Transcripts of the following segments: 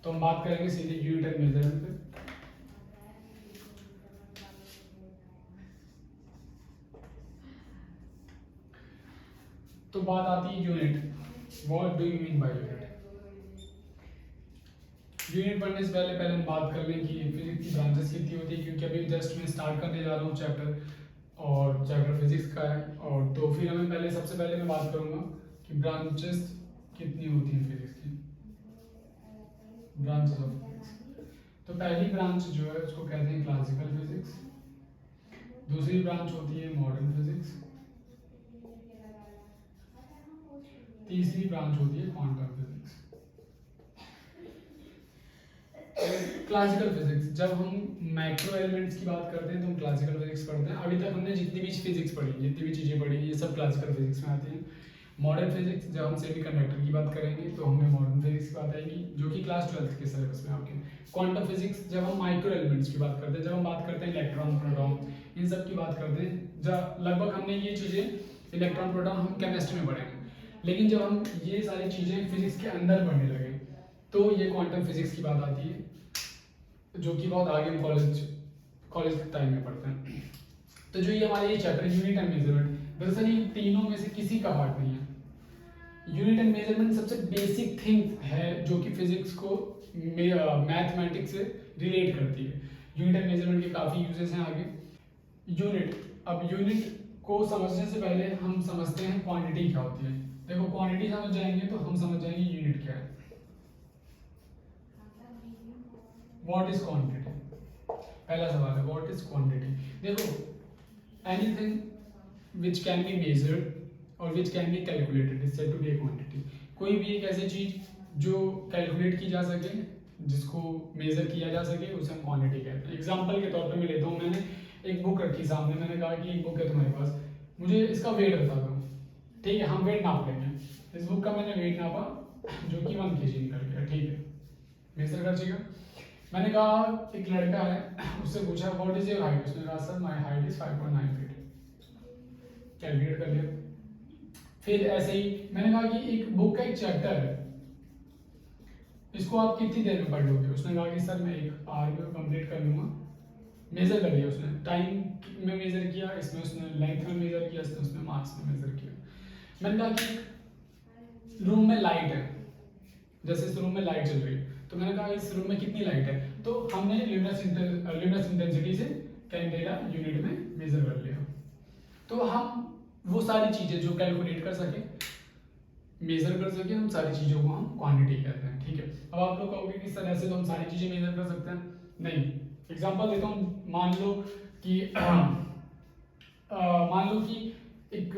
तो हम बात करेंगे सीधे यूनिट एंड मेजरमेंट पे। तो बात आती है unit. What do you mean by unit? Unit पढ़ने से पहले हम बात कर लें कि फिजिक्स की ब्रांचेस कितनी होती है, क्योंकि अभी जस्ट मैं स्टार्ट करने जा रहा हूँ चैप्टर, और चैप्टर फिजिक्स का है। और तो फिर हमें सबसे पहले मैं बात करूँगा कि ब्रांचेस कितनी होती हैं फिजिक्स की, ब्रांचेस ऑफ फिजिक्स। तो पहली ब्रांच जो है उसको कहते हैं क्लासिकल फिजिक्स, दूसरी ब्रांच होती है मॉडर्न फिजिक्स, तीसरी ब्रांच होती है क्वांटम फिजिक्स। क्लासिकल फिजिक्स, जब हम मैक्रो एलिमेंट्स की बात करते हैं तो हम क्लासिकल फिजिक्स पढ़ते हैं। अभी तक हमने जितनी भी फिजिक्स पढ़ी, जितनी भी चीज़ें पढ़ी, ये सब क्लासिकल फिजिक्स में आती हैं। मॉडर्न फिजिक्स, जब हम सेमीकंडक्टर की बात करेंगे तो हमें मॉडर्न फिजिक्स की बात आएगी, जो कि क्लास 12th के सिलेबस में आपके। क्वांटम फिजिक्स, जब हम माइक्रो एलिमेंट्स की बात करते हैं, जब हम बात करते हैं इलेक्ट्रॉन, प्रोटॉन, इन सब की बात करते हैं, जब लगभग हमने ये चीज़ें इलेक्ट्रॉन, प्रोटॉन हम केमिस्ट्री में पढ़ेंगे। लेकिन जब हम ये सारी चीज़ें फिजिक्स के अंदर पढ़ने लगे तो ये क्वांटम फिजिक्स की बात आती है, जो कि बहुत आगे हम कॉलेज के टाइम में पढ़ते हैं। तो जो ये हमारे ये चैप्टर यूनिट एंड मेजरमेंट, दरअसल ये तीनों में से किसी का पार्ट नहीं है। यूनिट एंड मेजरमेंट सबसे बेसिक थिंग है जो कि फिजिक्स को मैथमेटिक्स से रिलेट करती है। यूनिट एंड मेजरमेंट के काफ़ी यूजेस हैं आगे। यूनिट, अब यूनिट को समझने से पहले हम समझते हैं क्वांटिटी क्या होती है। देखो, क्वांटिटी समझ जाएंगे तो हम समझ जाएंगे यूनिट क्या है। What is quantity? पहला सवाल है व्हाट इज क्वांटिटी। देखो, anything which can be measured और which can be calculated is said to be a quantity. कोई भी एक ऐसी चीज जो कैलकुलेट की जा सके, जिसको मेजर किया जा सके, उसे हम क्वांटिटी कहते हैं। एग्जांपल के तौर पे मैं लेता हूँ, मैंने एक बुक रखी सामने, मैंने कहा कि एक बुक है तुम्हारे पास, मुझे इसका वेट बता दो। ठीक है, हम वेट नाप लेंगे। इस बुक का मैंने वेट नापा जो कि 1 kg निकल गया। ठीक है, मेजर कर चुका। मैंने कहा एक लड़का है, उससे पूछा व्हाट इज योर हाइट, उसने कहा sir my height is 5.9 feet. Calculate कर लिया। फिर ऐसे ही मैंने कहा कि एक बुक का एक चैप्टर है, इसको आप कितनी देर में पढ़ लोगे। उसने कहा कि सर मैं 1 आवर में कंप्लीट कर लूंगा। मेजर कर लिया उसने, टाइम में मेजर किया, इसमें उसने लेंथ में मेजर किया, इसमें उसने मार्क्स में मेजर किया। मैंने कहा कि रूम में लाइट है, जैसे इस रूम में लाइट चल रही है, तो मैंने कहा इस रूम में कितनी लाइट है, तो हमने ल्यूमिनस इंटेंसिटी से कैंडेला यूनिट में मेजर कर लिया। तो हम वो सारी चीजें जो कैलकुलेट कर सके, मेजर कर सके, उन सारी चीजों को हम क्वांटिटी कहते हैं। ठीक है, अब आप लोग कहोगे कि सर ऐसे तो हम सारी चीजें मेजर कर सकते हैं। नहीं, एग्जांपल देता हूँ। मान लो कि एक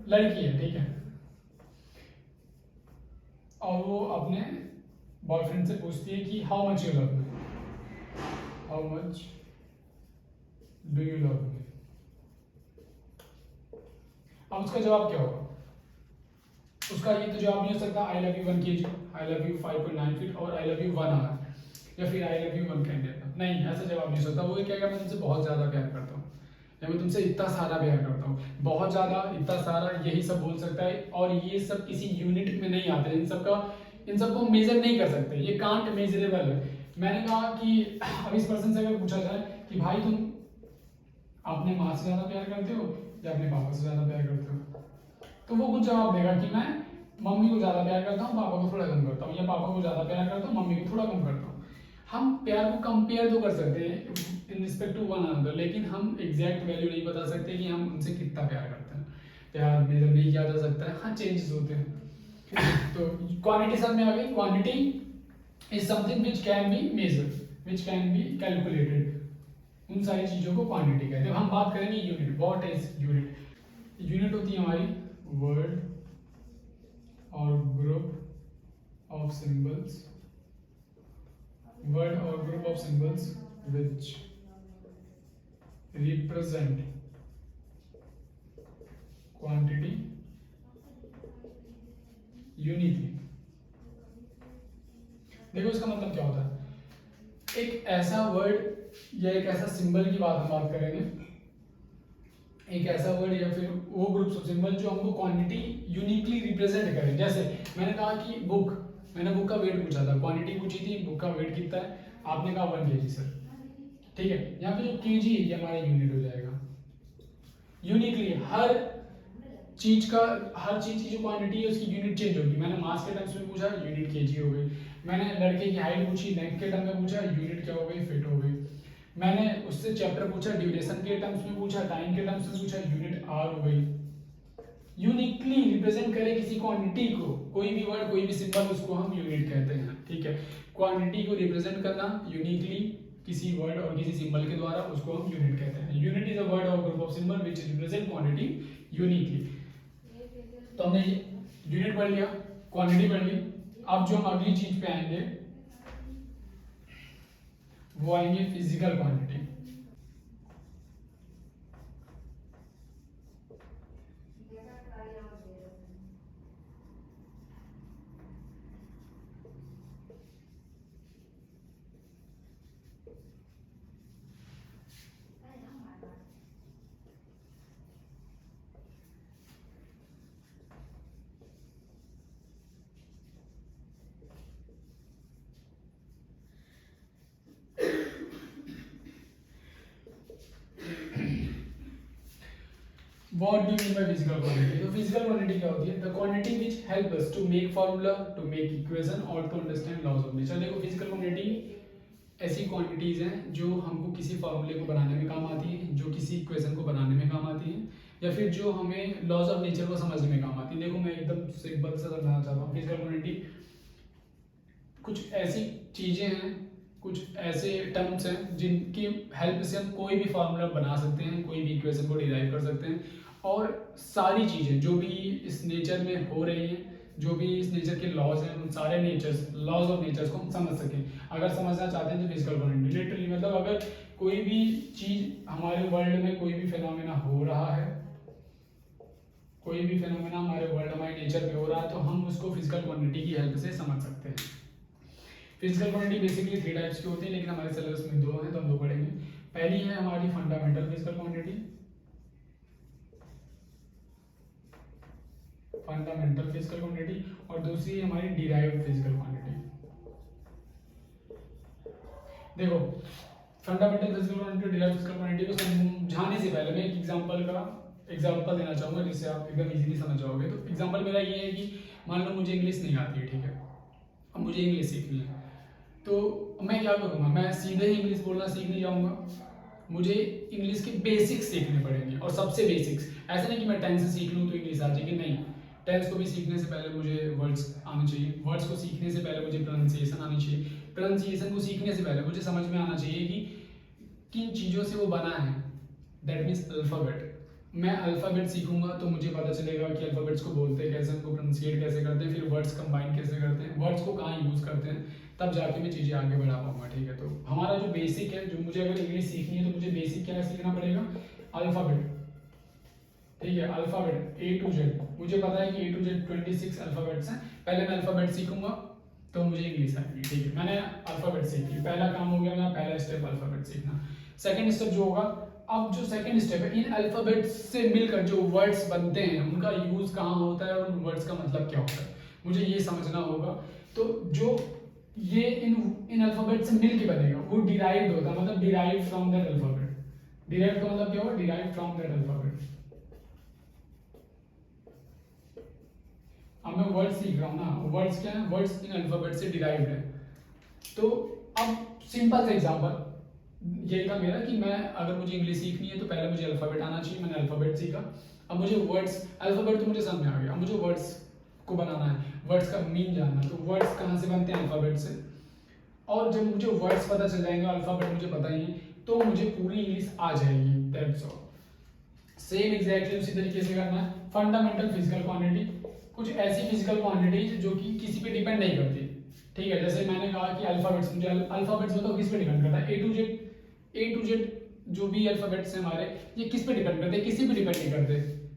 लड़की है, ठीक है, और वो अपने बॉयफ्रेंड से पूछती है कि how much you love me, how much do you love me. अब उसका जवाब क्या होगा? उसका ये तो जवाब नहीं हो सकता I love you 1 kg, I love you 5.9 feet, और आई लव यू 1 आवर, या फिर आई लव यू 1 कैंडल। नहीं, ऐसा जवाब नहीं हो सकता। वो ये कहेगा मैं तुमसे बहुत ज्यादा प्यार करता हूँ, या मैं तुमसे इतना सारा प्यार करता हूँ। बहुत ज्यादा, इतना सारा, यही सब बोल सकता है। और ये सब किसी यूनिट में नहीं आते, इन सबको मेजर नहीं कर सकते, ये कांट मेजरेबल है। मैंने कहा कि अब इस पर्सन से अगर पूछा जाए कि भाई तुम अपने माँ से ज्यादा प्यार करते हो या अपने पापा से ज्यादा प्यार करते हो, तो वो कुछ जवाब देगा कि मैं मम्मी को ज्यादा प्यार करता हूँ, पापा को थोड़ा कम करता हूँ, या पापा को ज्यादा प्यार करता हूँ, मम्मी को थोड़ा कम करता हूँ। हम प्यार को कंपेयर तो कर सकते हैं in respect to one another, लेकिन हम एग्जैक्ट वैल्यू नहीं बता सकते कि हम उनसे कितना प्यार करते हैं। प्यार मेजर नहीं किया जा सकता है, हाँ चेंजेस होते हैं। तो क्वांटिटी सब में आ गई। Quantity is something which can be measure, which can be calculated, उन सारी चीजों को क्वांटिटी कहते हैं। हम बात करेंगे unit. What is unit? Unit होती है हमारी वर्ड और group of symbols, word or group of symbols which represent quantity uniquely। देखो इसका मतलब क्या होता है। एक ऐसा वर्ड या एक ऐसा सिंबल की हम बात करेंगे, एक ऐसा वर्ड या फिर वो ग्रुप्स ऑफ सिंबल जो हमको क्वांटिटी यूनिकली रिप्रेजेंट करें। जैसे मैंने कहा कि बुक, मैंने बुक का वेट पूछा था, क्वांटिटी पूछी थी, बुक का वेट कितना है, आपने कहा 1 kg सर। ठीक है, यहाँ पे जो केजी है ये हमारा यूनिट हो जाएगा। यूनिकली हर चीज की जो क्वांटिटी है उसकी यूनिट चेंज होगी। मैंने मास के टर्म्स में पूछा, यूनिट केजी हो गई। मैंने लड़के की हाइट पूछी, नेक के टर्म में पूछा, यूनिट क्या हो गई, फिट हो गई। मैंने उससे चैप्टर पूछा, ड्यूरेशन के टर्म्स में पूछा, टाइम के टर्म्स में पूछा, यूनिट आर हो गई। यूनिकली रिप्रेजेंट करें किसी क्वांटिटी को, कोई भी वर्ड कोई भी सिंबल, उसको हम यूनिट कहते हैं। ठीक है, क्वांटिटी को रिप्रेजेंट करना यूनिकली किसी वर्ड और किसी सिंबल के द्वारा, उसको हम यूनिट कहते हैं। यूनिट इज अ वर्ड और group of symbol which represent quantity uniquely. तो हमने यूनिट पढ़ लिया, क्वांटिटी पढ़ ली। अब जो हम अगली चीज पे आएंगे वो आएंगे physical quantity. What do you mean by physical quantity? तो physical quantity क्या होती है? The quantity which help us to make formula, to make equation or to understand laws of nature. देखो physical quantity ऐसी क्वांटिटीज हैं जो हमको किसी फॉर्मूले को बनाने में काम आती हैं, जो किसी इक्वेशन को बनाने में काम आती हैं, या फिर जो हमें लॉज ऑफ नेचर को समझने में काम आती है। देखो मैं एकदम सिंपल से समझाना चाहता हूँ। फिजिकल क्वांटिटी कुछ ऐसी चीजें हैं, कुछ ऐसे टर्म्स हैं जिनकी हेल्प से हम कोई भी फार्मूला बना सकते हैं, कोई भी इक्वेशन को डिराइव कर सकते हैं, और सारी चीज़ें जो भी इस नेचर में हो रही हैं, जो भी इस नेचर के लॉज हैं, उन सारे नेचर्स, लॉज ऑफ नेचर्स को हम समझ सकें। अगर समझना चाहते हैं तो फिजिकल क्वांटिटी लिटरली मतलब अगर कोई भी चीज़ हमारे वर्ल्ड में, कोई भी फिनोमेना हो रहा है, कोई भी फिनोमेना हमारे वर्ल्ड, हमारे नेचर में हो रहा है, तो हम उसको फिजिकल क्वांटिटी की हेल्प से समझ सकते हैं। फिजिकल क्वांटिटी बेसिकली 3 टाइप्स की होती है, लेकिन हमारे सिलेबस में 2 हैं, तो हम 2 पढ़ेंगे। पहली है हमारी fundamental physical quantity, fundamental physical quantity, और दूसरी है हमारी डिराइव्ड फिजिकल क्वांटिटी। देखो fundamental physical quantity, derived physical quantity को समझाने से पहले मैं एक एग्जांपल देना चाहूंगा जिससे आप एकदम इजीली समझ जाओगे। तो एग्जांपल मेरा ये है कि मान लो मुझे इंग्लिश नहीं आती है, ठीक है, अब मुझे इंग्लिश सीखनी है, तो मैं क्या करूँगा, मैं सीधे ही इंग्लिश बोलना सीखने जाऊँगा। मुझे इंग्लिश के बेसिक्स सीखने पड़ेंगे, और सबसे बेसिक्स, ऐसा नहीं कि मैं टेंस सीख लूँ तो इंग्लिश आ जाएगी, नहीं। टेंस को भी सीखने से पहले मुझे वर्ड्स आने चाहिए, वर्ड्स को सीखने से पहले मुझे प्रोनाउंसिएशन आनी चाहिए, प्रोनाउंसिएशन को सीखने से पहले मुझे समझ में आना चाहिए कि किन चीज़ों से वो बना है, दैट मीन्स अल्फ़ाबेट। मैं अल्फ़ाबेट सीखूंगा तो मुझे पता चलेगा कि अल्फ़ाबेट्स को बोलते हैं कैसे, उनको प्रोनाउंसिएट कैसे करते हैं, फिर वर्ड्स कंबाइन कैसे करते हैं, वर्ड्स को कहाँ यूज़ करते हैं, तब जाके मैं चीज़ें आगे बढ़ा पाऊंगा। ठीक है, तो हमारा जो बेसिक है, जो मुझे अगर इंग्लिश सीखनी है तो मुझे बेसिक क्या सीखना पड़ेगा, अल्फ़ाबेट। ठीक है, अल्फ़ाबेट A to Z, मुझे पता है कि A to Z 26 अल्फ़ाबेट्स हैं। पहले मैं अल्फ़ाबेट सीखूंगा तो मुझे इंग्लिश आएगी। ठीक है, मैंने अल्फ़ाबेट सीखी, पहला काम हो गया, मेरा पहला स्टेप अल्फ़ाबेट सीखना। सेकंड स्टेप जो होगा, अब जो सेकंड स्टेप है, इन अल्फ़ाबेट्स से मिलकर जो वर्ड्स बनते हैं उनका यूज़ कहाँ होता है और उन वर्ड्स का मतलब क्या होता है, मुझे ये समझना होगा। तो जो ये इन अल्फ़ाबेट से मिल के बनेगा वो डिराइव्ड होता है, मतलब derived from that alphabet. Derived का मतलब क्या होगा, डिराइव्ड फ्रॉम दैट अल्फ़ाबेट। अब मैं वर्ड्स सीख रहा हूँ ना, वर्ड्स क्या है, वर्ड्स इन अल्फ़ाबेट से डिराइव्ड है। तो अब सिंपल सा एग्जांपल यही था मेरा कि मैं अगर मुझे इंग्लिश सीखनी है तो पहले मुझे अल्फ़ाबेट आना चाहिए, मैंने अल्फ़ाबेट सीखा। अब मुझे वर्ड्स, अल्फ़ाबेट तो मुझे समझ में आ गया, अब मुझे वर्ड्स को बनाना है, वर्ड्स का मीन जानना है। तो वर्ड्स कहाँ से बनते हैं, अल्फ़ाबेट से। और जब मुझे वर्ड्स पता चल जाएंगे, अल्फ़ाबेट मुझे पता ही है, तो मुझे पूरी इंग्लिश आ जाएगी, दैट्स ऑल। सेम एग्जैक्टली उसी तरीके से करना है फंडामेंटल फिजिकल क्वांटिटी, कुछ ऐसी फिजिकल क्वांटिटीज जो कि किसी पे डिपेंड नहीं करती। ठीक है, जैसे मैंने कहा कि अल्फ़ाबेट्स, मुझे अल्फ़ाबेट्स बताओ किस पे डिपेंड करता है, ए टू जेड जो भी अल्फ़ाबेट्स हैं हमारे, ये किस पे डिपेंड करते हैं, किसी पे डिपेंड नहीं करते,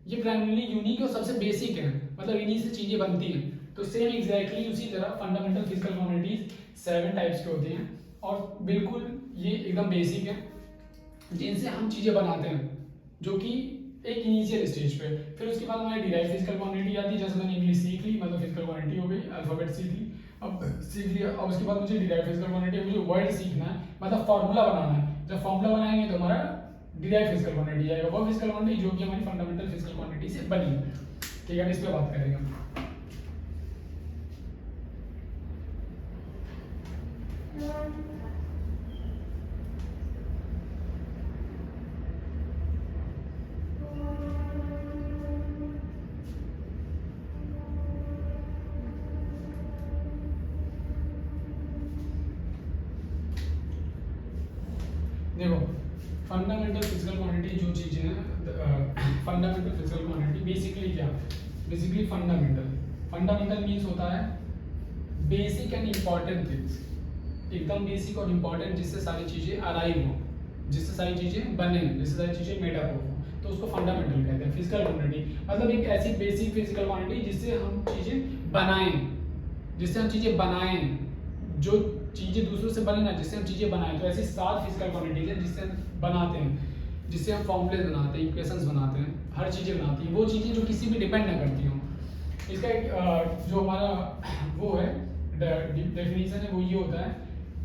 ये प्राइमरीली यूनिक और सबसे बेसिक है, मतलब इन्हीं से चीज़ें बनती हैं। तो सेम एग्जैक्टली उसी तरह फंडामेंटल फिजिकल क्वांटिटीज 7 टाइप्स की होती हैं, और बिल्कुल ये एकदम बेसिक है, जिनसे हम चीज़ें बनाते हैं, जो कि एक इनिशियल स्टेज पे। फिर उसके बाद हमारी डिराइव फिजिकल क्वांटिटी आती है, जैसे मैंने इंग्लिश सीख ली, मतलब फिजिकल क्वांटिटी हो गई, अल्फ़ाबेट सीख ली। अब सीख लिया, अब उसके बाद मुझे डिराइव फिजिकल क्वांटिटी, मुझे वर्ड सीखना है, मतलब फॉर्मूला बनाना है। जब फॉर्मूला बनाएंगे तो हमारा डिराइव फिजिकल क्वांटिटी आएगा, वो फिजिकल क्वांटिटी जो कि हमारी फंडामेंटल फिजिकल क्वांटिटी से बनी है। ठीक है, इस पे बात करेंगे हम। देखो फंडामेंटल फिजिकल क्वांटिटी जो चीज़ है, फंडामेंटल फिजिकल क्वांटिटी बेसिकली क्या, बेसिकली फंडामेंटल मीन्स होता है बेसिक एंड इम्पॉर्टेंट थिंग्स, एकदम बेसिक और इम्पॉर्टेंट, जिससे सारी चीज़ें अराइव हो, जिससे सारी चीज़ें बने, जिससे सारी चीज़ें मेडअप हो, तो उसको फंडामेंटल कहते हैं। फिजिकल क्वांटिटी मतलब एक ऐसी बेसिक फिजिकल क्वांटिटी जिससे हम चीज़ें बनाएं, जो चीज़ें दूसरों से बने ना, जिससे हम चीज़ें बनाएं। तो ऐसी 7 फिजिकल क्वांटिटीज हैं जिससे हम बनाते हैं, जिससे हम फॉर्मूलेज बनाते हैं, इक्वेशंस बनाते हैं, हर चीज़ें बनाती हैं, वो चीज़ें जो किसी भी डिपेंड ना करती हों। इसका एक जो हमारा वो है डेफिनेशन है, वो ये होता है,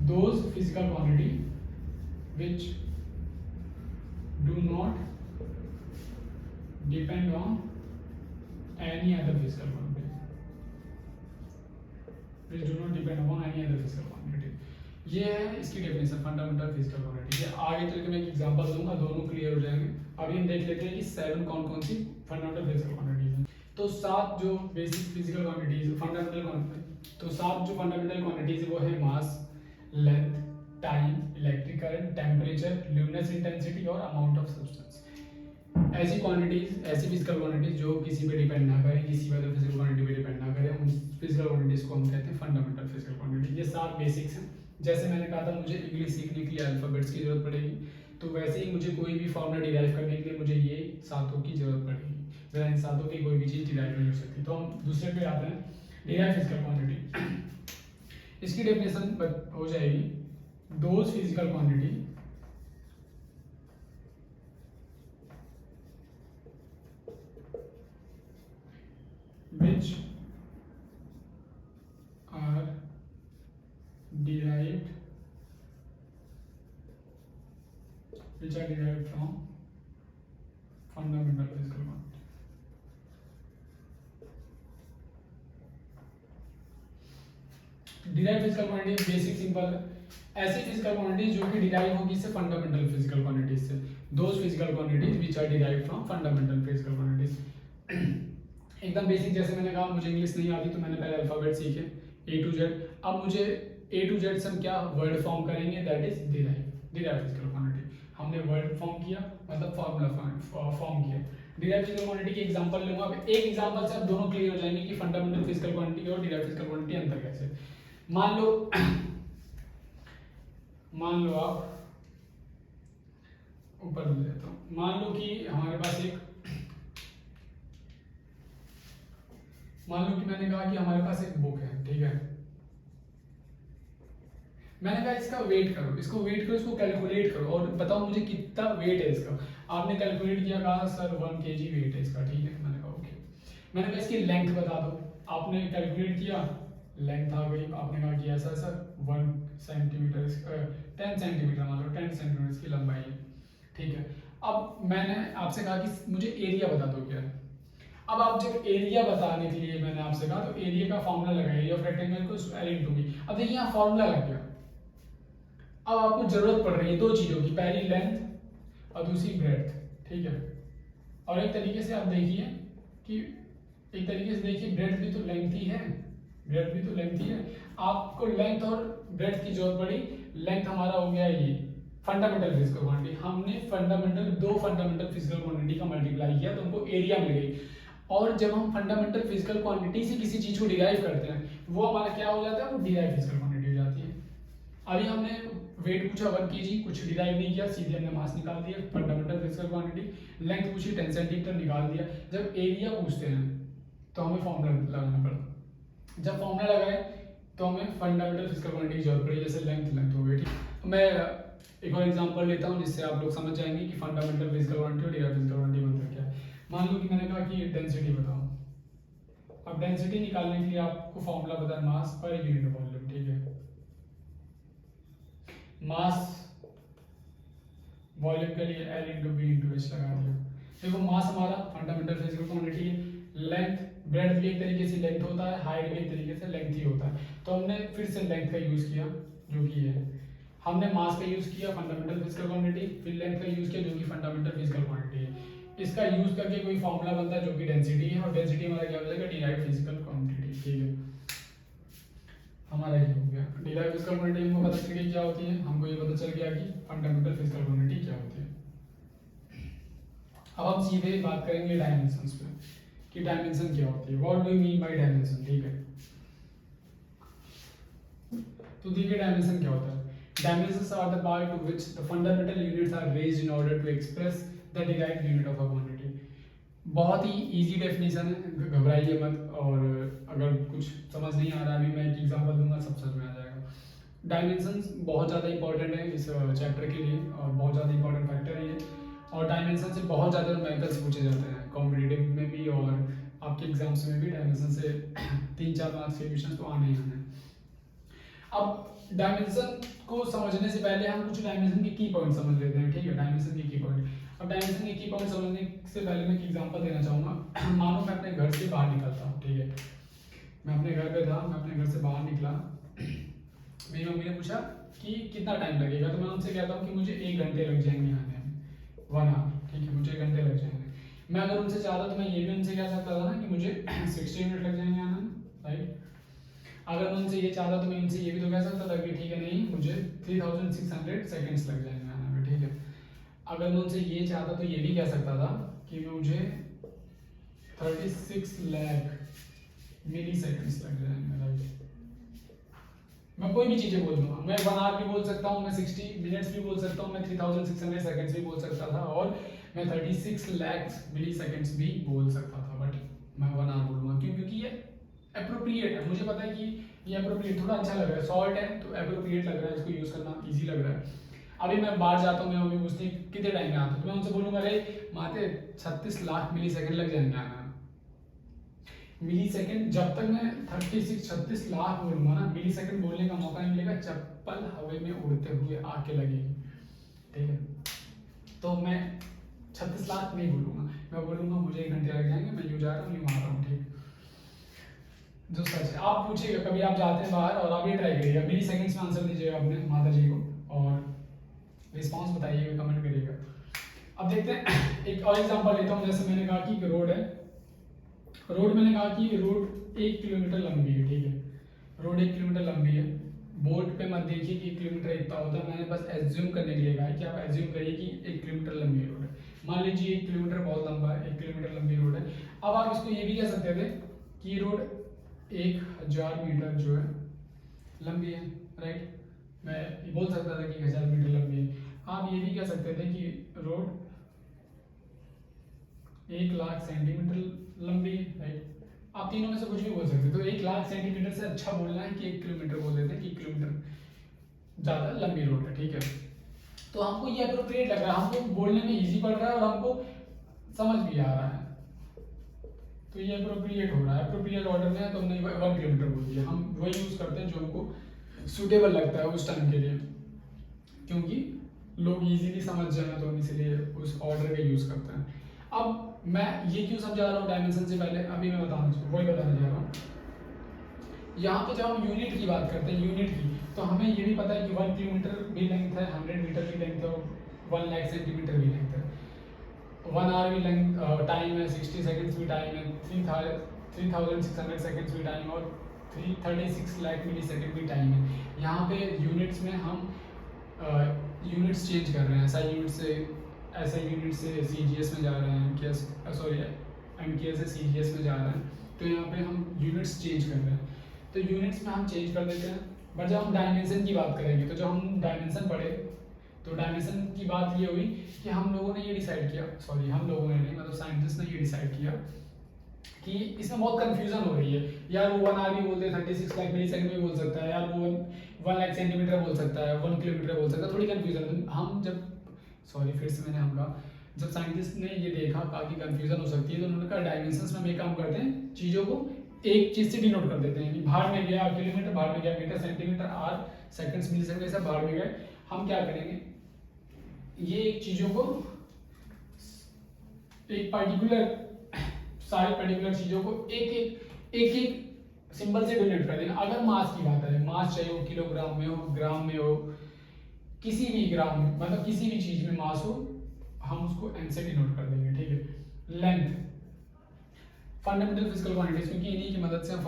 those physical quantity which do not depend on any other physical quantity, which do not depend upon any other physical quantity। ये है इसकी डेफिनेशन फंडामेंटल फिजिकल क्वांटिटी। आगे चल के मैं एक एग्जांपल दूंगा, दोनों क्लियर हो जाएंगे। अभी हम देख लेते हैं कि 7 कौन कौन सी फंडामेंटल फिजिकल क्वांटिटीज हैं। तो 7 जो basic physical quantities fundamental quantity, तो 7 जो फंडामेंटल क्वांटिटीज वो है mass, length, time, electric current, temperature, luminous intensity और अमाउंट ऑफ सब्सटेंस। ऐसी क्वांटिटीज, ऐसी फिजिकल क्वांटिटीज जो किसी पे डिपेंड ना करें, किसी भी अदर फिजिकल क्वांटिटी पे डिपेंड ना करें, उन फिजिकल क्वांटिटीज को हम कहते हैं फंडामेंटल फिजिकल क्वांटिटी। ये 7 बेसिक्स हैं। जैसे मैंने कहा था मुझे इंग्लिश सीखने के लिए अल्फाबेट्स की जरूरत पड़ेगी, तो वैसे ही मुझे कोई भी फॉर्मूला डिराइव करने के लिए मुझे ये 7 की जरूरत पड़ेगी, बिना इन 7 की कोई भी चीज़ डिराइव नहीं हो सकती। तो हम दूसरे पे आते हैं, डिराइव फिजिकल क्वांटिटी। इसकी डेफिनेशन हो जाएगी, those physical quantity which are derived from fundamental physical quantity। Derive physical quantity basic simple है, ऐसी फिजिकल क्वांटिटी जो कि डिराइव होगी से फंडामेंटल फिजिकल क्वांटिटीज से, those physical quantities which are derived from fundamental physical quantities. एकदम basic, जैसे मैंने कहा मुझे इंग्लिश नहीं आती तो मैंने पहले अल्फाबेट सीखे A to Z। अब मुझे A to Z से हम क्या वर्ड फॉर्म करेंगे, that is derive physical quantity. हमने वर्ड फॉर्म किया, मतलब फार्मूला फॉर्म किया। डिराइव फिजिकल क्वांटिटी के एग्जांपल लूंगा। अब एक एग्जांपल से अब दोनों क्लियर हो जाएंगे कि फंडामेंटल फिजिकल क्वांटिटी और डिराइव फिजिकल क्वांटिटी अंतर कैसे। मान लो आप ऊपर ले लेता हूँ, मान लो कि हमारे पास मैंने कहा कि हमारे पास एक बुक है, ठीक है। मैंने कहा इसका वेट करो, इसको कैलकुलेट करो और बताओ मुझे कितना वेट है इसका। आपने कैलकुलेट किया, कहा सर 1 kg वेट है इसका, ठीक है। मैंने कहा ओके। मैंने कहा इसकी लेंथ बता दो, आपने कैलकुलेट किया, लेंथ आ गई, आपने कहा कि ऐसा सर 1 सेंटीमीटर 10 सेंटीमीटर, मान लो 10 सेंटीमीटर इसकी लंबाई है, ठीक है। अब मैंने आपसे कहा कि मुझे एरिया बता दो क्या है। अब आप जब एरिया बताने के लिए मैंने आपसे कहा तो एरिया का फॉर्मूला लगाया, एरिया ऑफ रेक्टेंगल को L into B। अब देखिए यहाँ फॉर्मूला लग गया। अब आपको जरूरत पड़ रही है 2 चीजों की, पहली लेंथ और दूसरी ब्रेड्थ, ठीक है। और एक तरीके से आप देखिए कि ब्रेड्थ भी तो लेंथ ही है। आपको लेंथ और ब्रेड्थ की जरूरत पड़ी। लेंथ हमारा हो गया ये फंडामेंटल फिजिकल क्वांटिटी, हमने दो फंडामेंटल फिजिकल क्वांटिटी का मल्टीप्लाई किया तो हमको एरिया मिल गई। और जब हम फंडामेंटल फिजिकल क्वांटिटी से किसी चीज को डिराइव करते हैं, वो हमारा क्या हो जाता है, वो डिराइव फिजिकल क्वांटिटी हो जाती है। अभी हमने वेट पूछा 1 kg, कुछ डिराइव नहीं किया, सीधे हमने मास निकाल दिया, फंडामेंटल फिजिकल क्वांटिटी। लेंथ पूछी 10 सेंटीमीटर, निकाल दिया। जब एरिया पूछते हैं तो हमें फॉर्मूला लगाना पड़ा। जब फॉर्मूला लगाए तो हमें फंडामेंटल फिजिकल क्वांटिटी की जरूरत पड़ी, जैसे लेंथ हो गई, ठीक। मैं एक और एग्जांपल लेता हूँ जिससे आप लोग समझ जाएंगे कि फंडामेंटल फिजिकल क्वांटिटी और डिराइव फिजिकल क्वांटिटी में अंतर क्या है। मान लो कि मैंने कहा कि डेंसिटी बताओ, अब डेंसिटी निकालने के लिए आपको फॉर्मूला पता है, मास पर यूनिट वॉल्यूम, ठीक है। मास वॉल्यूम के लिए L into B into H लगा दिया। देखो मास हमारा फंडामेंटल फिजिकल क्वांटिटी है, लेंथ ब्रेड्थ भी एक तरीके से लेंथ होता है, हाइट भी एक तरीके से लेंथ ही होता है। तो हमने फिर से लेंथ का यूज किया जो कि है, हमने मास का यूज किया फंडामेंटल फिजिकल क्वांटिटी, फिर लेंथ का यूज किया जो कि फंडामेंटल फिजिकल क्वांटिटी है। इसका यूज करके कोई फॉर्मूला बनता है जो कि डेंसिटी है, और डेंसिटी हमारा क्या हो जाएगा, डिराइव्ड फिजिकल क्वांटिटी, ठीक है। हमारा ये हो गया डिराइव्ड फिजिकल क्वांटिटी। हमको पता चल गया क्या होती है, हमको ये पता चल गया कि फंडामेंटल फिजिकल क्वांटिटी क्या होती है। अब हम सीधे बात करेंगे डायमेंशंस पे कि डायमेंशन क्या होती है, what do you mean by dimension, ठीक है। तो देखिए डायमेंशन क्या होता है। Dimensions are the part to which the fundamental units are raised in order to express the derived unit of a quantity. बहुत ही इजी डेफिनेशन है, घबराइए मत, और अगर कुछ समझ नहीं आ रहा अभी मैं एक एग्जांपल दूंगा सब समझ में आ जाएगा। डायमेंशंस बहुत ज़्यादा इंपॉर्टेंट है इस चैप्टर के लिए, और बहुत ज़्यादा इंपॉर्टेंट फैक्टर है ये, और डायमेंशन से बहुत ज़्यादा न्यूमेरिकल्स पूछे जाते हैं कॉम्पिटिटिव में भी, और आपके एग्जाम्स में भी डायमेंशन से 3-4 मार्क्स के क्वेश्चन तो आने ही आने हैं। अब डायमेंशन को समझने से पहले हम कुछ डायमेंशन के की पॉइंट समझ लेते हैं, ठीक है। डायमेंशन के की पॉइंट, अब डायमेंशन के की पॉइंट समझने से पहले मैं एक एग्जांपल देना चाहूँगा। मानो मैं अपने घर से बाहर निकलता हूँ, ठीक है। मैं अपने घर पे था, मैं अपने घर से बाहर निकला, मेरी मम्मी ने पूछा कि कितना टाइम लगेगा, तो मैं उनसे कहता हूँ कि मुझे 1 घंटे लग जाएंगे आने में, 1 आवर, ठीक है, मुझे 1 घंटे लग जाएंगे। मैं अगर उनसे चाहता तो मैं ये भी उनसे कह सकता था ना कि मुझे 60 मिनट लग जाएंगे आने में, राइट। अगर मैं उनसे ये चाहता तो मैं उनसे ये भी तो कह सकता था कि ठीक है नहीं मुझे 3600 सेकंड्स लग जाएंगे आने में, ठीक है। अगर मैं उनसे ये चाहता तो ये भी कह सकता था कि मुझे 36 लाख मिली सेकंड्स लग जाएंगे, राइट। मैं कोई भी चीज़ें बोल दूंगा, मैं 1 आवर भी बोल सकता हूँ, मैं 60 मिनट्स भी बोल सकता हूँ, मैं 3600 सेकंड्स भी बोल सकता था, और मैं 36 लाख मिली सेकंड्स भी बोल सकता था, बट मैं 1 आवर बोलूँगा। क्यों? क्योंकि ये एप्रोप्रिएट है, मुझे पता है कि ये एप्रोप्रिएट थोड़ा अच्छा लग रहा है, शॉर्ट है तो एप्रोप्रिएट लग रहा है, इसको यूज़ करना इजी लग रहा है। अभी मैं बाहर जाता हूँ, मैं मम्मी पूछती कितने टाइम में आता हूँ, तो मैं उनसे बोलूँगा अरे माते 36 लाख मिली सेकेंड लग जाएंगे आना। मिली सेकेंड, जब तक मैं 36 लाख बोलूँगा ना, मिली सेकेंड बोलने का मौका नहीं मिलेगा, चप्पल हवा में उड़ते हुए आके लगेगी, ठीक है। तो मैं 36 लाख नहीं बोलूँगा, मैं बोलूँगा मुझे 1 घंटे लग जाएंगे, मैं यूँ जा रहा हूँ यूँ आ रहा हूँ, ठीक। जो सच है, आप पूछिएगा कभी आप जाते हैं बाहर और आप ये ट्राई करिएगा, मिली सेकंड्स में आंसर दीजिएगा अपने माता जी को, और रिस्पांस बताइएगा, कमेंट करिएगा। अब देखते हैं एक और एग्जांपल लेता हूँ। जैसे मैंने कहा कि रोड है, रोड मैंने कहा कि रोड 1 किलोमीटर लंबी है, ठीक है। रोड 1 किलोमीटर लंबी है, बोर्ड पे मत देखिए कि 1 किलोमीटर इतना होता है, मैंने बस एज्यूम करने के लिए कहा है कि आप एज्यूम करिए कि 1 किलोमीटर लंबी रोड है। मान लीजिए 1 किलोमीटर बहुत लंबा है, 1 किलोमीटर लंबी रोड है। अब आप इसको ये भी कह सकते थे कि रोड 1000 मीटर जो है लंबी है, राइट। मैं ये बोल सकता था कि 1000 मीटर लंबी है। आप ये भी कह सकते थे कि रोड 1 लाख सेंटीमीटर लंबी है, राइट। आप तीनों में से कुछ भी बोल सकते, तो 1 लाख सेंटीमीटर से अच्छा बोलना है कि 1 किलोमीटर बोल देते हैं कि 1 किलोमीटर ज़्यादा लंबी रोड है, ठीक है। तो हमको ये अप्रोप्रिएट लग रहा है, हमको बोलने में इजी पड़ रहा है और हमको समझ भी आ रहा है, तो ये अप्रोप्रिएट हो रहा है। अप्रोप्रिएट ऑर्डर में है तो हमने 1 किलोमीटर बोल दिया। हम वही यूज़ करते हैं जो हमको सूटेबल लगता है उस टाइम के लिए, क्योंकि लोग इजीली समझ जाए तो हम इसलिए उस ऑर्डर का यूज़ करते हैं। अब मैं ये क्यों समझा रहा हूँ डायमेंशन से पहले, अभी मैं वही बताने जा रहा हूँ। यहाँ पे जब हम यूनिट की बात करते हैं, यूनिट की, तो हमें ये भी पता है कि 1 किलोमीटर भी लेंथ है, 100 मीटर भी लेंथ है, और 1 लाख सेंटीमीटर भी लेंथ है। 1 आवर भी लेंथ टाइम है, 60 सेकंड्स भी टाइम है, 3600 सेकंड्स भी टाइम, और 36 लाख मिली सेकंड भी टाइम है। यहाँ पे यूनिट्स में हम यूनिट्स चेंज कर रहे हैं, ऐसा यूनिट से सीजीएस में जा रहे हैं, एमकेएस से सीजीएस में जा रहे हैं, तो यहाँ पे हम यूनिट्स चेंज कर रहे हैं, तो यूनिट्स में हम चेंज कर देते हैं। बट जब हम डायमेंशन की बात करेंगे, तो जब हम डायमेंशन पढ़े तो डायमेंशन की बात ये हुई कि हम लोगों ने ये डिसाइड किया, हम लोगों ने नहीं, मतलब साइंटिस्ट ने ये डिसाइड किया कि इसमें बहुत कंफ्यूजन हो रही है। यार वो 1 आवर भी बोलते हैं, 36 लाख मिली सेकंड भी बोल सकता है, यार वो 1 लाख सेंटीमीटर बोल सकता है, 1 किलोमीटर बोल सकता है, थोड़ी कंफ्यूजन। हम जब फिर से मैंने हम कहा, जब साइंटिस्ट ने ये देखा ताकि कंफ्यूजन हो सकती है, तो उन्होंने कहा डायमेंशंस में हम ये काम करते हैं, चीज़ों को एक चीज से डिनोट कर देते हैं, भाड़ में गया किलोमीटर, भाड़ में गया मीटर, सेंटीमीटर, आर, सेकंड्स, मिली सेकंड, ऐसे भाड़ में गए। हम क्या करेंगे, ये एक चीजों को, एक पर्टिकुलर, सारी पर्टिकुलर चीजों को एक सिंबल से डिनोट कर देना। अगर मास की बात है, मास चाहे वो किलोग्राम में हो, ग्राम में हो, किसी भी ग्राम में, मतलब किसी भी चीज में मास हो, हम उसको एम से डिनोट कर देंगे, ठीक है। लेंथ, फंडामेंटल फिजिकल क्वांटिटीज, क्योंकि इन्हीं की मदद से हम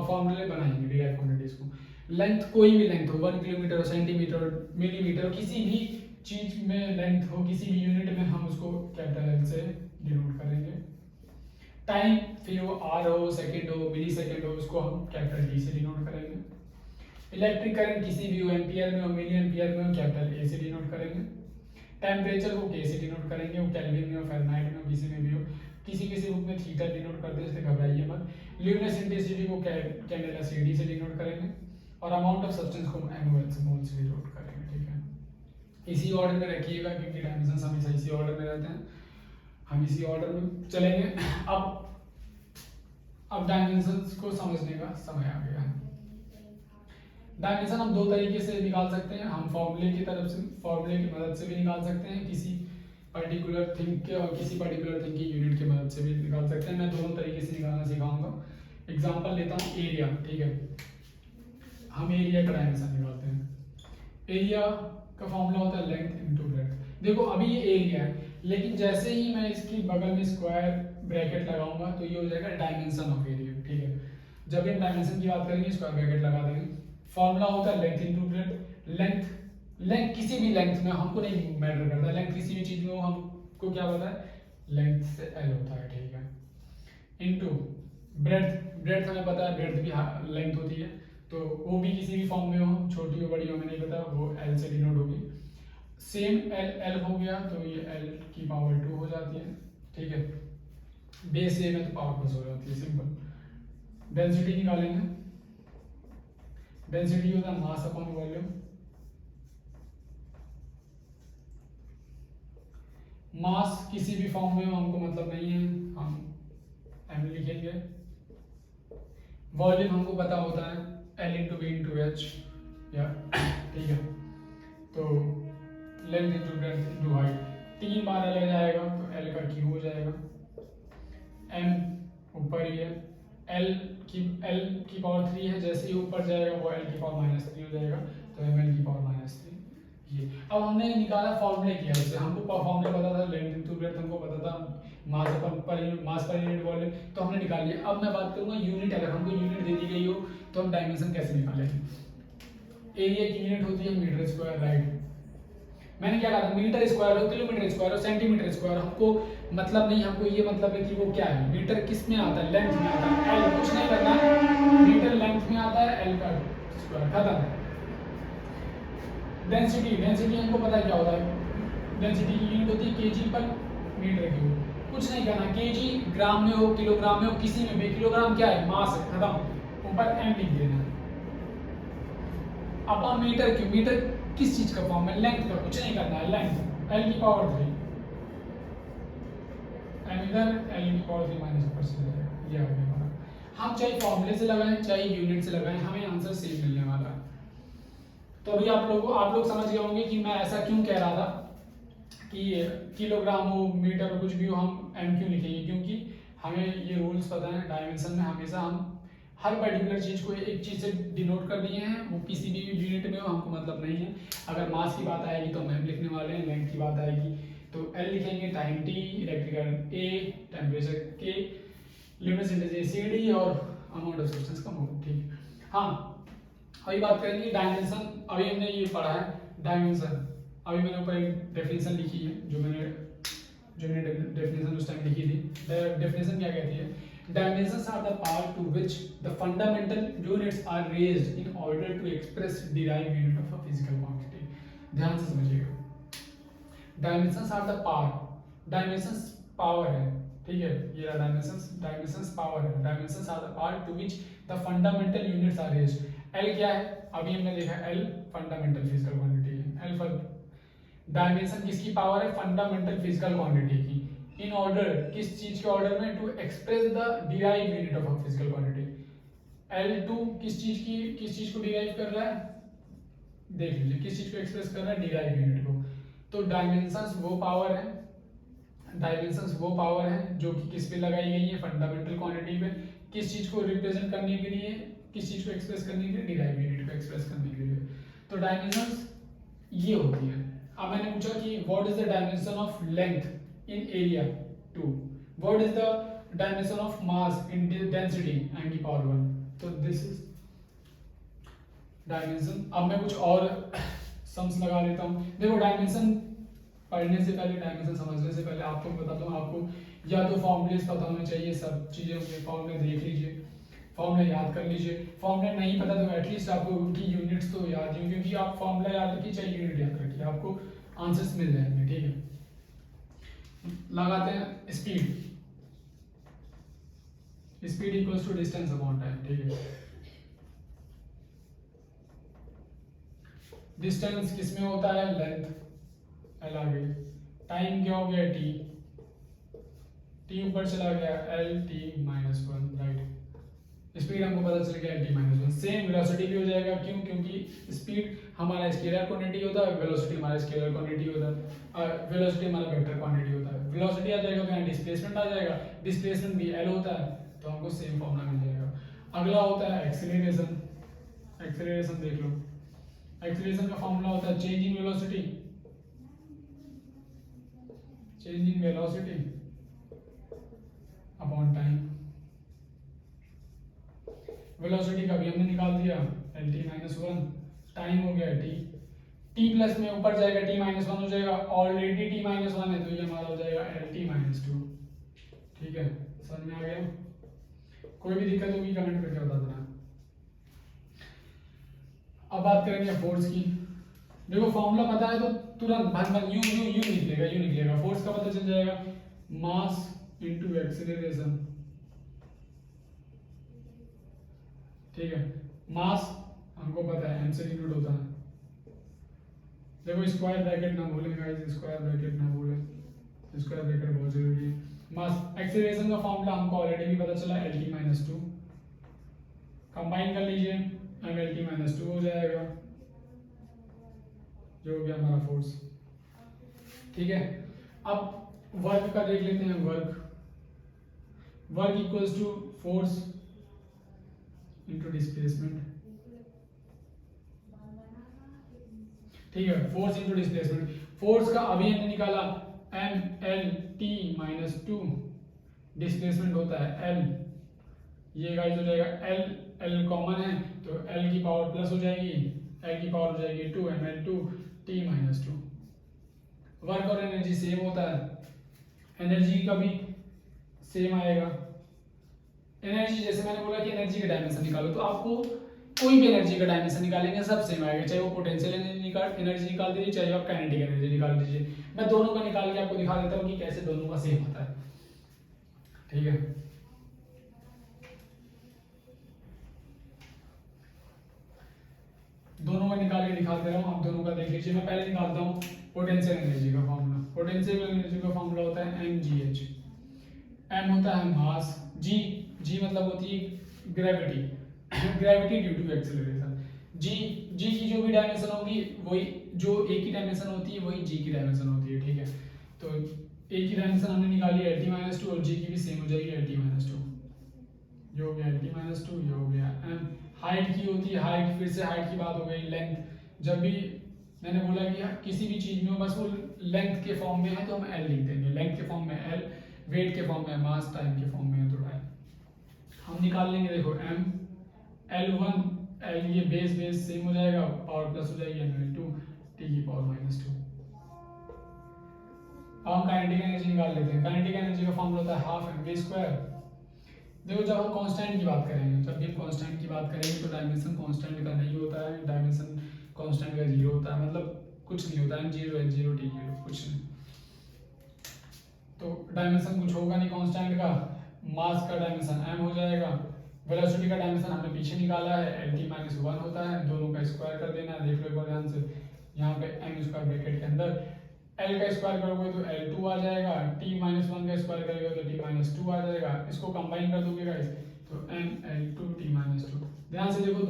फॉर्मूले बनाएंगे डिराइव क्वांटिटीज को। लेंथ, कोई भी लेंथ हो, 1 किलोमीटर हो, सेंटीमीटर, मिलीमीटर, किसी भी चीज में लेंथ हो, किसी भी यूनिट में, हम उसको कैपिटल एल से डिनोट करेंगे। टाइम, फिर वो आर हो, सेकंड हो, मिली सेकंड हो, उसको हम कैपिटल डी से डिनोट करेंगे। इलेक्ट्रिक करंट किसी भी हो, एम्पियर में हो, मिली एम्पियर में हो, कैपिटल ए से डिनोट करेंगे। टेम्परेचर को के से डिनोट करेंगे, वो केल्विन में हो, फ़ारेनहाइट में हो, किसी में भी हो, किसी किसी रूप में थीटा डिनोट करते हैं, इसलिए घबराइए मत। ल्यूमिनस इंटेंसिटी को कैंडेला सीडी से डिनोट करेंगे, और अमाउंट ऑफ सब्सटेंस को एमओएल से मोल से डिनोट करेंगे, ठीक है। इसी ऑर्डर में रखिएगा, क्योंकि डायमेंशंस हमेशा इसी ऑर्डर में रहते हैं, हम इसी ऑर्डर में चलेंगे। अब डायमेंशंस को समझने का समय आ गया है। डायमेंशन हम दो तरीके से निकाल सकते हैं, हम फॉर्मूले की मदद से भी निकाल सकते हैं, किसी पर्टिकुलर थिंग के और किसी पर्टिकुलर थिंग की यूनिट की मदद से भी निकाल सकते हैं। मैं दोनों तरीके से निकालना सिखाऊंगा। एग्जांपल लेता हूँ एरिया, ठीक है। हम एरिया का डायमेंशन निकालते हैं। एरिया का फॉर्मूला होता है लेंथ इनटू ब्रेड्थ। देखो अभी ये एरिया है, लेकिन जैसे ही मैं इसकी बगल में स्क्वायर ब्रैकेट लगाऊंगा तो ये हो जाएगा डायमेंशन ऑफ एरिया, ठीक है। जब हम डायमेंशन की बात करेंगे, स्क्वायर ब्रैकेट लगा देंगे। फॉर्मूला होता है लेंथ इनटू ब्रेड्थ। लेंथ किसी भी लेंथ में हमको नहीं मैटर करता, लेंथ किसी भी चीज में हो, हमको क्या पता है, लेंथ से एल होता है, ठीक है। इनटू ब्रेड्थ हमें पता है, ब्रेड्थ भी लेंथ होती है, तो वो भी किसी भी फॉर्म में हो, छोटी हो बड़ी हो हमें नहीं पता, वो एल से डिनोट होगी। सेम एल हो गया तो ये एल की पावर 2 हो जाती है, ठीक है। बेस ए में तो पावर प्लस हो जाती है, सिंपल। डेंसिटी निकालेंगे, डेंसिटी होता है मास अपॉन वॉल्यूम। मास किसी भी फॉर्म में हमको मतलब नहीं है, हम एम लिखेंगे। वॉल्यूम हमको पता होता है L into B into H, या ठीक है। तो length into breadth into height, 3 बार एल आ जाएगा तो एल का क्यू हो जाएगा। एम ऊपर ही है, एल की पावर 3 है, जैसे ही ऊपर जाएगा वो एल की पावर -3 हो जाएगा, तो एम एल की पावर -3 ये। अब हमने निकाला फॉर्मूले किया, इससे हमको फॉर्मूला पता था, लेंथ इनटू ब्रेड्थ हमको पता था, मास पर यूनिट वॉल्यूम तो हमने निकाल लिया। अब मैं बात करूंगा यूनिट, अगर हमको यूनिट दे दी गई हो तो हम डायमेंशन कैसे निकालेंगे। एरिया की यूनिट होती है मीटर स्क्वायर, राइट। मैंने क्या कहा था, मीटर स्क्वायर हो, किलोमीटर स्क्वायर हो, सेंटीमीटर स्क्वायर, हमको मतलब नहीं, हमको ये मतलब है कि वो क्या है, मीटर किस में आता है, लेंथ में आता है, एल कुछ नहीं करना है, मीटर लेंथ में आता है, एल का स्क्वायर, खत्म है। डेंसिटी हमको पता है क्या होता है, डेंसिटी की यूनिट होती है केजी पर मीटर क्यूब, कुछ नहीं करना, केजी ग्राम में हो, किलोग्राम में हो, किसी में भी, किलोग्राम क्या है, मास है, खत्म, ऊपर एम लिख देना। अपॉन मीटर क्यूब, मीटर किस चीज का फॉर्म है, लेंथ का, कुछ नहीं करना है, लेंथ एल की पावर 3, एम इधर एल की पावर 3 माइनस ऊपर से जाएगा, ये आ गया हमारा। हम चाहे फॉर्मूले से लगाएं चाहे यूनिट से लगाएं, हमें आंसर सेम मिलने वाला है। तो अभी आप लोग समझ गए होंगे कि मैं ऐसा क्यों कह रहा था कि किलोग्राम हो, मीटर हो, कुछ भी हो, हम एम क्यों लिखेंगे, क्योंकि हमें ये रूल्स पता है, डायमेंशन में हमेशा हम हर पर्टिकुलर चीज को एक चीज से डिनोट कर दिए हैं, वो किसी भी यूनिट में हो हमको मतलब नहीं है। अगर मास की बात आएगी तो हम एम लिखने वाले हैं, लेंथ की बात आएगी तो एल लिखेंगे, टाइम टी, इलेक्ट्रिक करंट ए, टेम्परेचर के, लिमिट इंटेंसिटी सी डी, और अमाउंट ऑफ सब्सटेंस का मोल, ठीक है। हाँ, अभी बात करेंगे डायमेंशन। अभी हमने ये पढ़ा है डायमेंशन, अभी मैंने ऊपर एक डेफिनेशन लिखी है, जो मैंने डेफिनेशन उस टाइम लिखी थी। डेफिनेशन क्या कहती है, dimensions are the part to which the fundamental units are raised in order to express derived unit of a physical quantity. ध्यान से समझिएगा, dimensions are the part, dimensions power है, ठीक है, ये रहा डायमेंशंस पावर है, dimensions are the part to which the fundamental units are raised. L क्या है, अभी हमने देखा एल फंडामेंटल फिजिकल क्वांटिटी है, एल फॉर डायमेंशन किसकी पावर है, फंडामेंटल फिजिकल क्वांटिटी की। इन ऑर्डर, किस चीज के ऑर्डर में, to express the derive unit of a physical quantity. L2 किस चीज को डिराइव कर रहा है, देख लीजिए किस चीज को एक्सप्रेस कर रहा है, डिराइव यूनिट को। तो डायमेंशंस वो पावर है, डायमेंशंस वो पावर है जो कि किस पे लगाई गई है, फंडामेंटल क्वांटिटी पे, किस चीज को रिप्रेजेंट करने के लिए, किस चीज को एक्सप्रेस करने के लिए, डिराइव यूनिट को एक्सप्रेस करने के लिए। तो डायमेंशंस ये होती है। अब मैंने पूछा कि what is the dimension of length in area 2, what is the dimension of mass in density n की पावर 1, तो दिस इज डायमेंशन। अब मैं कुछ और सम्स लगा लेता हूँ। देखो डायमेंशन पढ़ने से पहले, डायमेंशन समझने से पहले आपको बताता हूँ, आपको या तो फॉर्मूलेस पता होने चाहिए, सब चीजें होंगे, फॉर्मूले देख लीजिए, फॉर्मूला याद कर लीजिए। फॉर्मूला नहीं पता तो एटलीस्ट आपको उनकी यूनिट्स तो याद ही, क्योंकि आप फॉर्मूला याद रखिए चाहे यूनिट याद रखिए, आपको आंसर्स मिल जाएंगे। ठीक है, लगाते हैं speed, speed equals to distance upon time. ठीक है, डिस्टेंस किस में होता है, लेंथ, एल आ गई, टाइम क्या हो गया, टी, टी ऊपर चला गया, L T minus 1, right. Speed हमको पता चल गया टी माइनस 1। सेम वेलोसिटी भी हो जाएगा, क्यों, क्योंकि स्पीड हमारा स्केलर क्वांटिटी होता है, वेलोसिटी हमारा स्केलर क्वांटिटी होता है, वेलोसिटी हमारा वेक्टर क्वांटिटी होता है। वेलोसिटी आ जाएगा तो यहाँ डिस्प्लेसमेंट आ जाएगा, डिस्प्लेसमेंट भी एल होता है, तो हमको सेम फॉर्मूला मिल जाएगा। अगला होता है एक्सीलरेशन, एक्सीलरेशन देख लो, एक्सीलरेशन का फॉर्मूला होता है change in velocity, change in velocity upon time. Velocity का भी हमने निकाल दिया, एल टी माइनस 1, टाइम हो गया टी, टी प्लस में ऊपर जाएगा टी माइनस 1 हो जाएगा, ऑलरेडी टी माइनस 1 है तो ये हमारा हो जाएगा एल टी माइनस 2। ठीक है, समझ में आ गया? कोई भी दिक्कत होगी कमेंट करके बता देना। अब बात करेंगे फोर्स की। देखो फॉर्मूला पता है तो तुरंत भन भन यू निकलेगा। फोर्स का पता चल जाएगा, मास इनटू एक्सीलरेशन। ठीक है, मास हमको पता है m से डिनोट होता है। देखो स्क्वायर ब्रैकेट ना भूलें गाइस, स्क्वायर ब्रैकेट ना भूलें, स्क्वायर ब्रैकेट बहुत जरूरी है। मास एक्सीलरेशन का फॉर्मूला हमको ऑलरेडी भी पता चला, lt माइनस 2, कंबाइन कर लीजिए, mlt माइनस 2 हो जाएगा, जो हो गया हमारा फोर्स। ठीक है, अब वर्क का देख लेते हैं। Work equals to force into displacement. ठीक है, फोर्स इनटू डिस्प्लेसमेंट। फोर्स का अभी हमने निकाला M L T minus 2, displacement होता है एल, ये गाइस हो जाएगा एल, एल कॉमन है तो एल की पावर प्लस हो जाएगी, एल की पावर हो जाएगी 2 M L 2 T minus 2। Work और एनर्जी सेम होता है, एनर्जी का भी सेम आएगा। एनर्जी जैसे मैंने बोला कि एनर्जी का डायमेंशन निकालो, तो आपको कोई भी एनर्जी का डायमेंशन निकालेंगे सब सेम आएगा, चाहे वो पोटेंशियल एनर्जी निकाल दीजिए, चाहे आप काइनेटिक एनर्जी निकाल दीजिए। मैं दोनों का निकाल के आपको दिखा देता हूँ कि कैसे दोनों का सेम होता है। ठीक है, दोनों का निकाल के दिखा दे रहा हूँ, आप दोनों का देख लीजिए। मैं पहले निकालता हूँ पोटेंशियल एनर्जी का फॉर्मूला। पोटेंशियल एनर्जी का फॉर्मूला होता है mgh, m होता है मास, g मतलब होती है gravity, gravity due to acceleration. g की जो भी डायमेंशन होगी वही, जो a की डायमेंशन होती है वही g की डायमेंशन होती है। ठीक है, तो a की डायमेंशन हमने निकाली lt माइनस 2 और g की भी सेम हो जाएगी lt माइनस 2, ये हो गया lt माइनस 2, ये हो गया m। हाइट की होती है, हाइट फिर से हाइट की बात हो गई। लेंथ, जब भी मैंने बोला कि किसी भी चीज में बस वो लेंथ के फॉर्म में है तो हम l लिख देंगे, लेंथ के फॉर्म में l, वेट के फॉर्म में मास, टाइम के फॉर्म में है तो टाइम। हम निकाल लेंगे, देखो m L1 L, ये बेस सेम हो जाएगा, पावर प्लस हो जाएगी ml2 t की पावर माइनस 2। अब हम काइनेटिक एनर्जी निकाल लेते हैं। काइनेटिक एनर्जी का फॉर्मूला होता है हाफ mv स्क्वायर। देखो जब हम कांस्टेंट की बात करेंगे, जब भी कांस्टेंट की बात करेंगे तो डायमेंशन कांस्टेंट का नहीं होता है, डायमेंशन कांस्टेंट का 0 होता है, मतलब कुछ नहीं होता है, m0 n0 t0 कुछ नहीं। तो डायमेंशन कुछ होगा नहीं कांस्टेंट का, मास का डायमेंशन m हो जाएगा, वेलोसिटी का डायमेंशन हमने पीछे निकाला है lt माइनस 1 होता है, दोनों का स्क्वायर कर देना है। देख लो एक बार ध्यान से, यहाँ पे m स्क्वायर ब्रैकेट के अंदर L का स्क्वायर करोगे तो L2 आ जाएगा, t-1 का स्क्वायर करोगे तो t-2 आ जाएगा। इसको कंबाइन कर दोगे गाइस तो mL2 t-2। ध्यान से देखो,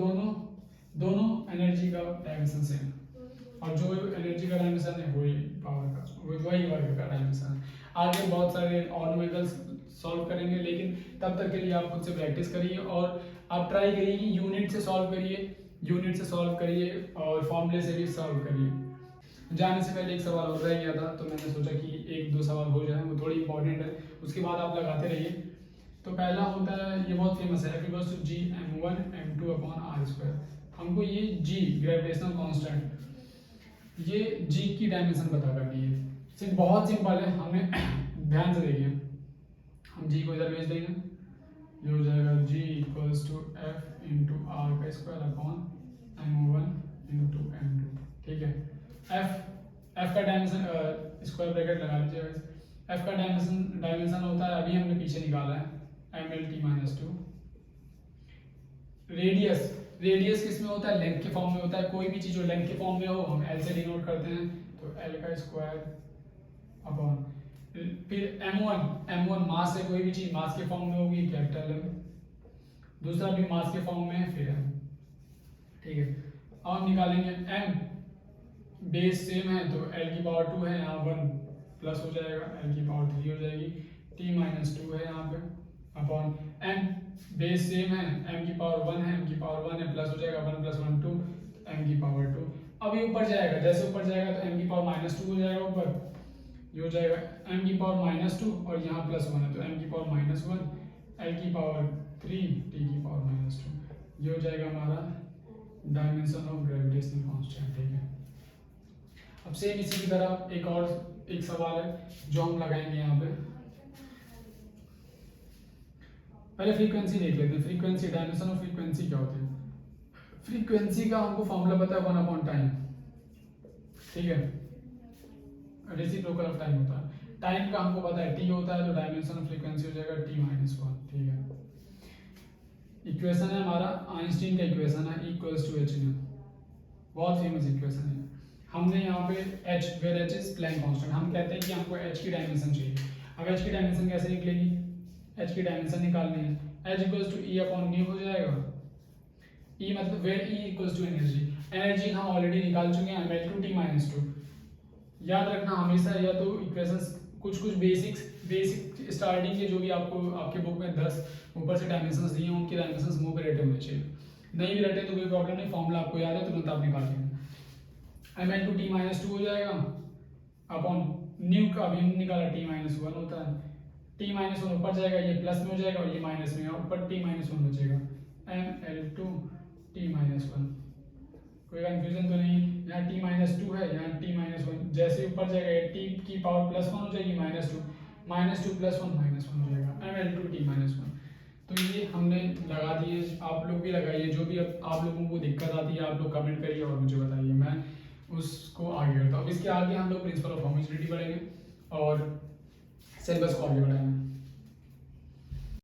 दोनों एनर्जी का डायमेंशन सेम है, और जो एनर्जी का डायमेंशन है वही पावर का, वही वर्क का डायमेंशन है। आगे बहुत सारे और न्यूमेरिकल्स सॉल्व करेंगे, लेकिन तब तक के लिए आप खुद से प्रैक्टिस करिए और आप ट्राई करिए कि यूनिट से सॉल्व करिए और फॉर्मूले से भी सॉल्व करिए। जाने से पहले एक सवाल और रह गया था, तो मैंने सोचा कि एक दो सवाल हो जाए, वो थोड़ी इंपॉर्टेंट है, उसके बाद आप लगाते रहिए। तो पहला होता है, ये बहुत फेमस है, F = G m1 m2/r²। हमको ये G ग्रेविटेशनल कांस्टेंट, ये G की डायमेंशन पता करनी है। सिर्फ बहुत सिंपल है, हमें ध्यान से देखिए, हम G को इधर भेज देंगे, ये हो जाएगा G = F × r² m1 × m2। ठीक है, F का डायमेंशन स्क्वायर ब्रैकेट लगा लीजिए। F का डायमेंशन होता है, अभी हमने पीछे निकाला है, mLt-2। रेडियस किस में होता है? लेंथ के फॉर्म में होता है। कोई भी चीज जो लेंथ के फॉर्म में हो हम L से डिनोट करते हैं, तो L का स्क्वायर अपॉन, फिर m1 मास है, कोई भी चीज मास के फॉर्म में होगी, कैपिटल M। दूसरा भी मास के फॉर्म में है, फिर M। ठीक है, अब हम निकालेंगे m, बेस सेम है तो L⁴ है, यहाँ 1 प्लस हो जाएगा, L⁴ हो जाएगी, t-2 है यहाँ पे, अपॉन m, बेस सेम है, m⁴1 है, m⁴1 है, प्लस हो जाएगा, 1 + 1 2, m⁴2। अब ये ऊपर जाएगा, जैसे ऊपर जाएगा तो m⁻² हो जाएगा ऊपर, ये हो जाएगा m⁻², और यहाँ +1 है तो m⁻1, L⁻3, t⁻²। ये हो जाएगा हमारा डायमेंशन ऑफ ग्रेविटेशनल कांस्टेंट। ठीक है, अब सेम इसी की तरह एक सवाल है जो हम लगाएंगे यहाँ पे। पहले फ्रीक्वेंसी देख लेते हैं। फ्रीक्वेंसी, डायमेंशन ऑफ फ्रीक्वेंसी क्या होती है? फ्रीक्वेंसी का हमको फॉर्मूला पता है, 1/टाइम। ठीक है, रेसिप्रोकल ऑफ टाइम होता है। टाइम का हमको पता है t होता है, तो डायमेंशन ऑफ फ्रीक्वेंसी हो जाएगा t-1। ठीक है, इक्वेशन है हमारा आइंस्टीन का इक्वेशन है, E = h², बहुत फेमस इक्वेशन है। हमने यहाँ पे h, where h is Planck constant, हम कहते हैं कि हमको h की डायमेंशन चाहिए। अब h की डायमेंशन कैसे निकलेगी? h की डायमेंशन निकालनी है, h = E/μ हो जाएगा। E मतलब वेयर E = एनर्जी हम ऑलरेडी निकाल चुके हैं, mL2 t-2। याद रखना हमेशा, या तो इक्वेशंस कुछ बेसिक स्टार्टिंग के जो भी आपको आपके बुक में 10 ऊपर से डायमेंशंस दिए हैं, उनके डायमेंशंस मुंह पे रटे होने चाहिए। नहीं भी रटे तो कोई प्रॉब्लम नहीं, फॉर्मूला आपको याद है, तुरंत आप निकाल लेंगे। mL2 t-2 हो जाएगा, अपॉन न्यू का भी निकाला, t-1 होता है, t-1 ऊपर जाएगा, ये प्लस में हो जाएगा और ये माइनस में, ऊपर t-1 बचेगा, mL2 t-1। कोई कंफ्यूजन तो नहीं? यहाँ t-2 है, यहाँ t-1, जैसे ऊपर जाएगा ये t⁻+1 हो जाएगी, -2 +1 -1 हो जाएगा, mL2 t-1। तो ये हमने लगा दिए, आप लोग भी लगाइए, जो भी आप लोगों को दिक्कत आती है आप लोग कमेंट करिए और मुझे बताइए, मैं उसको आगे करता हूँ। अब इसके आगे हम लोग प्रिंसिपल ऑफ होमोजेनिटी पढ़ेंगे और सिलेबस को आगे बढ़ाएंगे।